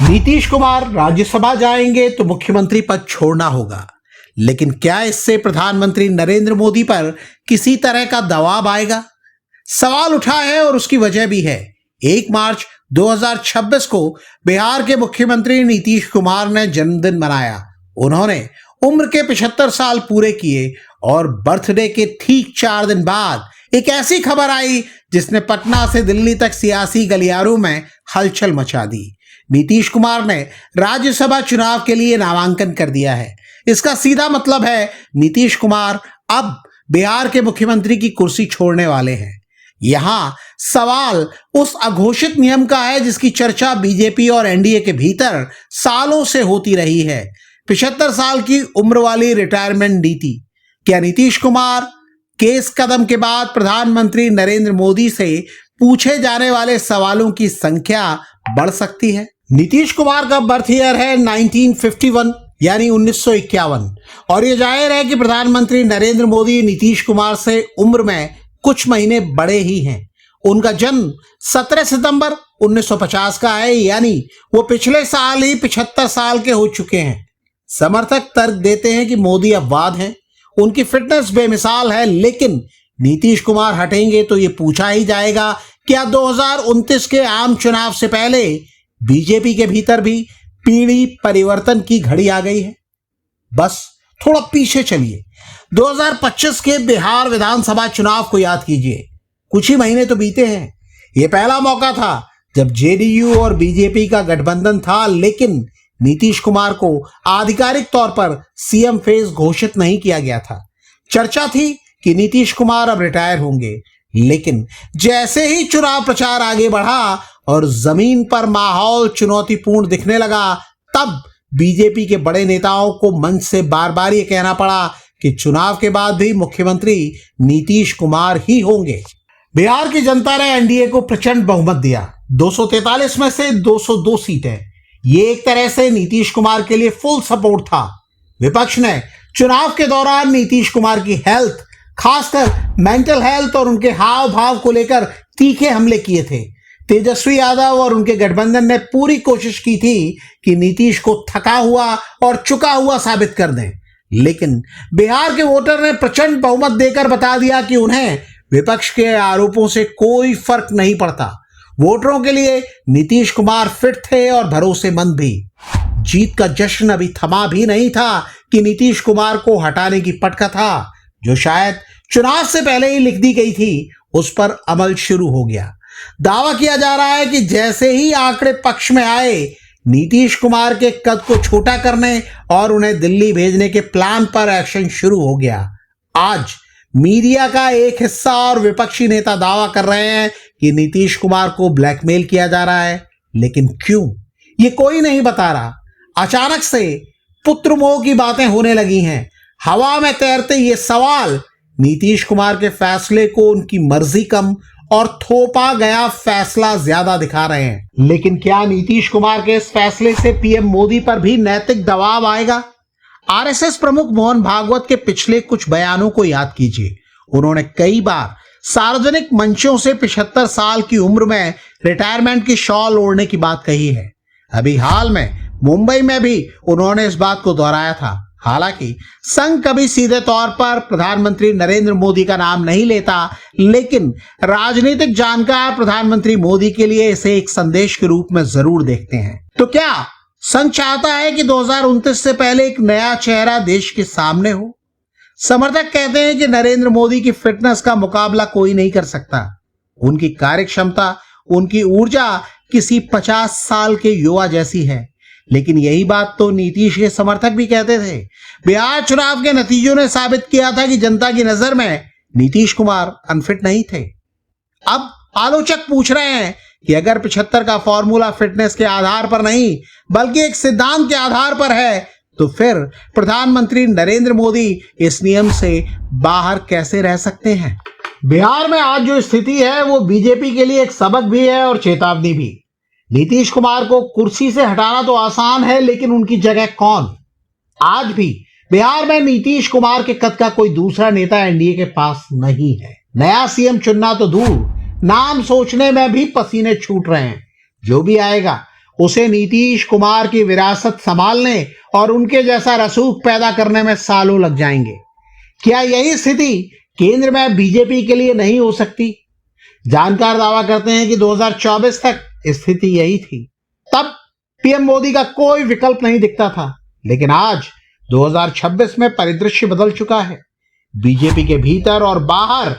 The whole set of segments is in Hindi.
नीतीश कुमार राज्यसभा जाएंगे तो मुख्यमंत्री पद छोड़ना होगा, लेकिन क्या इससे प्रधानमंत्री नरेंद्र मोदी पर किसी तरह का दबाव आएगा? सवाल उठा है और उसकी वजह भी है। 1 मार्च 2026 को बिहार के मुख्यमंत्री नीतीश कुमार ने जन्मदिन मनाया। उन्होंने उम्र के 75 साल पूरे किए और बर्थडे के ठीक 4 दिन बाद एक ऐसी खबर आई जिसने पटना से दिल्ली तक सियासी गलियारों में हलचल मचा दी। नीतीश कुमार ने राज्यसभा चुनाव के लिए नामांकन कर दिया है। इसका सीधा मतलब है नीतीश कुमार अब बिहार के मुख्यमंत्री की कुर्सी छोड़ने वाले हैं। यहां सवाल उस अघोषित नियम का है जिसकी चर्चा बीजेपी और एनडीए के भीतर सालों से होती रही है। 75 साल की उम्र वाली रिटायरमेंट नीति। क्या नीतीश कुमार के इस कदम के बाद प्रधानमंत्री नरेंद्र मोदी से पूछे जाने वाले सवालों की संख्या बढ़ सकती है? नीतीश कुमार का बर्थ ईयर है 1951 यानी 1951 और ये जाहिर है कि प्रधानमंत्री नरेंद्र मोदी नीतीश कुमार से उम्र में कुछ महीने बड़े ही हैं। उनका जन्म 17 सितंबर 1950 का है, यानी वो पिछले साल ही 75 साल के हो चुके हैं। समर्थक तर्क देते हैं कि मोदी अपवाद हैं, उनकी फिटनेस बेमिसाल है, लेकिन नीतीश कुमार हटेंगे तो ये पूछा ही जाएगा क्या 2029 के आम चुनाव से पहले बीजेपी के भीतर भी पीढ़ी परिवर्तन की घड़ी आ गई है? बस थोड़ा पीछे चलिए, 2025 के बिहार विधानसभा चुनाव को याद कीजिए। कुछ ही महीने तो बीते हैं। यह पहला मौका था जब जेडीयू और बीजेपी का गठबंधन था, लेकिन नीतीश कुमार को आधिकारिक तौर पर सीएम फेस घोषित नहीं किया गया था। चर्चा थी कि नीतीश कुमार अब रिटायर होंगे, लेकिन जैसे ही चुनाव प्रचार आगे बढ़ा और जमीन पर माहौल चुनौतीपूर्ण दिखने लगा, तब बीजेपी के बड़े नेताओं को मंच से बार बार ये कहना पड़ा कि चुनाव के बाद भी मुख्यमंत्री नीतीश कुमार ही होंगे। बिहार की जनता ने एनडीए को प्रचंड बहुमत दिया, 243 में से 202 सीटें। ये एक तरह से नीतीश कुमार के लिए फुल सपोर्ट था। विपक्ष ने चुनाव के दौरान नीतीश कुमार की हेल्थ, खासकर मेंटल हेल्थ और उनके हाव भाव को लेकर तीखे हमले किए थे। तेजस्वी यादव और उनके गठबंधन ने पूरी कोशिश की थी कि नीतीश को थका हुआ और चुका हुआ साबित कर दें, लेकिन बिहार के वोटर ने प्रचंड बहुमत देकर बता दिया कि उन्हें विपक्ष के आरोपों से कोई फर्क नहीं पड़ता। वोटरों के लिए नीतीश कुमार फिट थे और भरोसेमंद भी। जीत का जश्न अभी थमा भी नहीं था कि नीतीश कुमार को हटाने की पटकथा, जो शायद चुनाव से पहले ही लिख दी गई थी, उस पर अमल शुरू हो गया। दावा किया जा रहा है कि जैसे ही आंकड़े पक्ष में आए, नीतीश कुमार के कद को छोटा करने और उन्हें दिल्ली भेजने के प्लान पर एक्शन शुरू हो गया। आज मीडिया का एक हिस्सा और विपक्षी नेता दावा कर रहे हैं कि नीतीश कुमार को ब्लैकमेल किया जा रहा है, लेकिन क्यों, ये कोई नहीं बता रहा। अचानक से पुत्र मोह की बातें होने लगी हैं। हवा में तैरते ये सवाल नीतीश कुमार के फैसले को उनकी मर्जी कम और थोपा गया फैसला ज्यादा दिखा रहे हैं। लेकिन क्या नीतीश कुमार के इस फैसले से पीएम मोदी पर भी नैतिक दबाव आएगा? आरएसएस प्रमुख मोहन भागवत के पिछले कुछ बयानों को याद कीजिए। उन्होंने कई बार सार्वजनिक मंचों से 75 साल की उम्र में रिटायरमेंट की शॉल ओढ़ने की बात कही है। अभी हाल में मुंबई में भी उन्होंने इस बात को दोहराया था। हालांकि संघ कभी सीधे तौर पर प्रधानमंत्री नरेंद्र मोदी का नाम नहीं लेता, लेकिन राजनीतिक जानकार प्रधानमंत्री मोदी के लिए इसे एक संदेश के रूप में जरूर देखते हैं। तो क्या संघ चाहता है कि 2029 से पहले एक नया चेहरा देश के सामने हो? समर्थक कहते हैं कि नरेंद्र मोदी की फिटनेस का मुकाबला कोई नहीं कर सकता। उनकी कार्यक्षमता, उनकी ऊर्जा किसी 50 साल के युवा जैसी है। लेकिन यही बात तो नीतीश के समर्थक भी कहते थे। बिहार चुनाव के नतीजों ने साबित किया था कि जनता की नजर में नीतीश कुमार अनफिट नहीं थे। अब आलोचक पूछ रहे हैं कि अगर 75 का फॉर्मूला फिटनेस के आधार पर नहीं बल्कि एक सिद्धांत के आधार पर है, तो फिर प्रधानमंत्री नरेंद्र मोदी इस नियम से बाहर कैसे रह सकते हैं? बिहार में आज जो स्थिति है वो बीजेपी के लिए एक सबक भी है और चेतावनी भी। नीतीश कुमार को कुर्सी से हटाना तो आसान है, लेकिन उनकी जगह कौन? आज भी बिहार में नीतीश कुमार के कद का कोई दूसरा नेता एनडीए के पास नहीं है। नया सीएम चुनना तो दूर, नाम सोचने में भी पसीने छूट रहे हैं। जो भी आएगा उसे नीतीश कुमार की विरासत संभालने और उनके जैसा रसूख पैदा करने में सालों लग जाएंगे। क्या यही स्थिति केंद्र में बीजेपी के लिए नहीं हो सकती? जानकार दावा करते हैं कि 2024 तक स्थिति यही थी। तब पीएम मोदी का कोई विकल्प नहीं दिखता था, लेकिन आज 2026 में परिदृश्य बदल चुका है। बीजेपी के भीतर और बाहर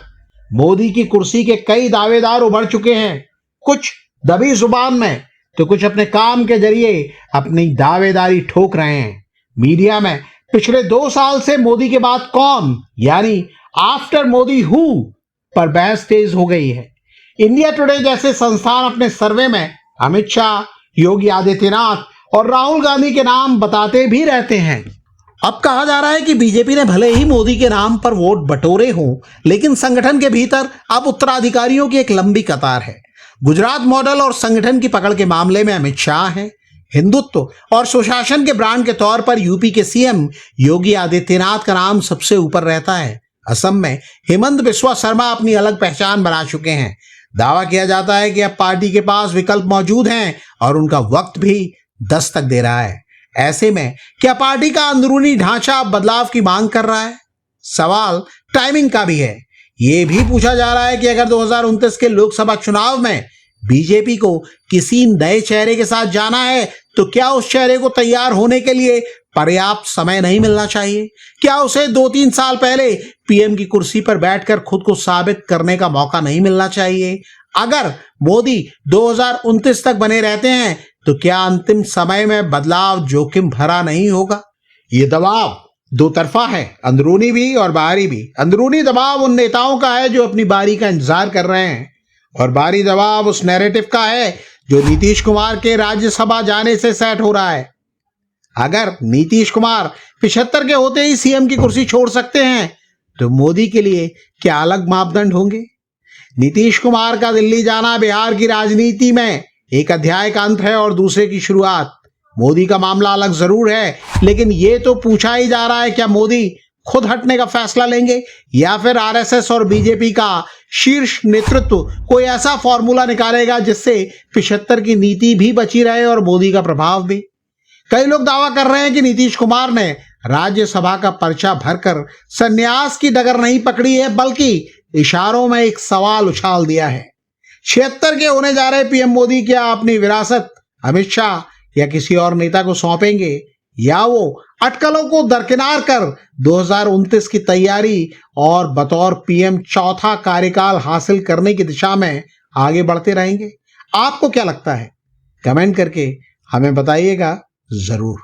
मोदी की कुर्सी के कई दावेदार उभर चुके हैं, कुछ दबी जुबान में तो कुछ अपने काम के जरिए अपनी दावेदारी ठोक रहे हैं। मीडिया में पिछले 2 साल से मोदी के बाद कौन, यानी आफ्टर मोदी हु पर बहस तेज हो गई है। इंडिया टुडे जैसे संस्थान अपने सर्वे में अमित शाह, योगी आदित्यनाथ और राहुल गांधी के नाम बताते भी रहते हैं। अब कहा जा रहा है कि बीजेपी ने भले ही मोदी के नाम पर वोट बटोरे हों, लेकिन संगठन के भीतर अब उत्तराधिकारियों की एक लंबी कतार है। गुजरात मॉडल और संगठन की पकड़ के मामले में अमित शाह हैं। हिंदुत्व और सुशासन के ब्रांड के तौर पर यूपी के सीएम योगी आदित्यनाथ का नाम सबसे ऊपर रहता है। असम में हेमंत बिस्वा शर्मा अपनी अलग पहचान बना चुके हैं। दावा किया जाता है कि अब पार्टी के पास विकल्प मौजूद हैं और उनका वक्त भी दस्तक दे रहा है। ऐसे में क्या पार्टी का अंदरूनी ढांचा बदलाव की मांग कर रहा है? सवाल टाइमिंग का भी है। यह भी पूछा जा रहा है कि अगर 2029 के लोकसभा चुनाव में बीजेपी को किसी नए चेहरे के साथ जाना है तो क्या उस चेहरे को तैयार होने के लिए पर्याप्त समय नहीं मिलना चाहिए? क्या उसे 2-3 साल पहले पीएम की कुर्सी पर बैठकर खुद को साबित करने का मौका नहीं मिलना चाहिए? अगर मोदी 2029 तक बने रहते हैं तो क्या अंतिम समय में बदलाव जोखिम भरा नहीं होगा? ये दबाव दो तरफा है, अंदरूनी भी और बाहरी भी। अंदरूनी दबाव उन नेताओं का है जो अपनी बारी का इंतजार कर रहे हैं, और बाहरी दबाव उस नैरेटिव का है जो नीतीश कुमार के राज्यसभा जाने से सेट हो रहा है। अगर नीतीश कुमार 75 के होते ही सीएम की कुर्सी छोड़ सकते हैं तो मोदी के लिए क्या अलग मापदंड होंगे? नीतीश कुमार का दिल्ली जाना बिहार की राजनीति में एक अध्याय का अंत है और दूसरे की शुरुआत। मोदी का मामला अलग जरूर है, लेकिन यह तो पूछा ही जा रहा है क्या मोदी खुद हटने का फैसला लेंगे या फिर आरएसएस और बीजेपी का शीर्ष नेतृत्व कोई ऐसा फॉर्मूला निकालेगा जिससे 75 की नीति भी बची रहे और मोदी का प्रभाव भी। कई लोग दावा कर रहे हैं कि नीतीश कुमार ने राज्यसभा का पर्चा भरकर संन्यास की डगर नहीं पकड़ी है, बल्कि इशारों में एक सवाल उछाल दिया है। 76 के होने जा रहे पीएम मोदी क्या अपनी विरासत अमित शाह या किसी और नेता को सौंपेंगे, या वो अटकलों को दरकिनार कर 2029 की तैयारी और बतौर पीएम चौथा कार्यकाल हासिल करने की दिशा में आगे बढ़ते रहेंगे? आपको क्या लगता है? कमेंट करके हमें बताइएगा जरूर।